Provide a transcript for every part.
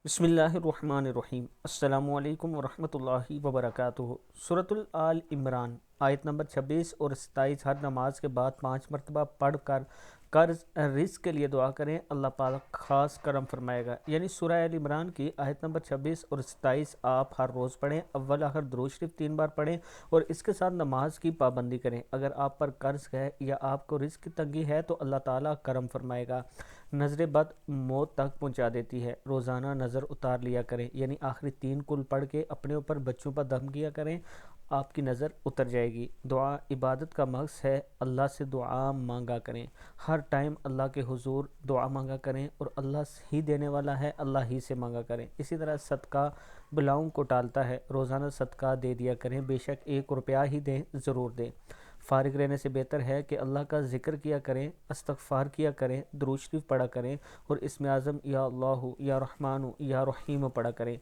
بسم اللہ الرحمن الرحیم۔ السلام علیکم ورحمۃ اللہ وبرکاتہ۔ سورۃ آل عمران آیت نمبر 26 اور 27 ہر نماز کے بعد 5 مرتبہ پڑھ کر قرض رزق کے لیے دعا کریں، اللہ پاک خاص کرم فرمائے گا۔ یعنی سورہ آل عمران کی آیت نمبر 26 اور 27 آپ ہر روز پڑھیں، اول آخر درود شریف 3 بار پڑھیں اور اس کے ساتھ نماز کی پابندی کریں۔ اگر آپ پر قرض ہے یا آپ کو رزق کی تنگی ہے تو اللہ تعالیٰ کرم فرمائے گا۔ نظر بد موت تک پہنچا دیتی ہے، روزانہ نظر اتار لیا کریں، یعنی آخری 3 کل پڑھ کے اپنے اوپر بچوں پر دم کیا کریں، آپ کی نظر اتر جائے گی۔ دعا عبادت کا مقصد ہے، اللہ سے دعا مانگا کریں، ہر ٹائم اللہ کے حضور دعا مانگا کریں اور اللہ ہی دینے والا ہے، اللہ ہی سے مانگا کریں۔ اسی طرح صدقہ بلاؤں کو ٹالتا ہے، روزانہ صدقہ دے دیا کریں، بے شک 1 روپیہ ہی دیں، ضرور دیں۔ فارغ رہنے سے بہتر ہے کہ اللہ کا ذکر کیا کریں، استغفار کیا کریں، درود شریف پڑھا کریں اور اسم اعظم یا اللہ یا رحمان یا رحیم پڑھا کریں۔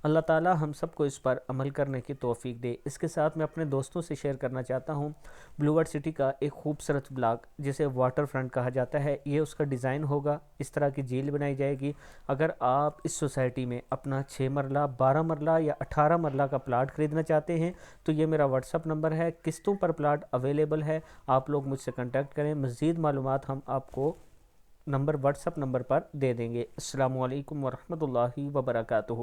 اللہ تعالی ہم سب کو اس پر عمل کرنے کی توفیق دے۔ اس کے ساتھ میں اپنے دوستوں سے شیئر کرنا چاہتا ہوں بلو ورڈ سٹی کا ایک خوبصورت بلاگ جسے واٹر فرنٹ کہا جاتا ہے، یہ اس کا ڈیزائن ہوگا، اس طرح کی جھیل بنائی جائے گی۔ اگر آپ اس سوسائٹی میں اپنا 6 مرلہ 12 مرلہ یا 18 مرلہ کا پلاٹ خریدنا چاہتے ہیں تو یہ میرا واٹس اپ نمبر ہے، قسطوں پر پلاٹ اویلیبل ہے، آپ لوگ مجھ سے کنٹیکٹ کریں، مزید معلومات ہم آپ کو نمبر واٹس اپ نمبر پر دے دیں گے۔ السلام علیکم ورحمۃ اللہ وبرکاتہ۔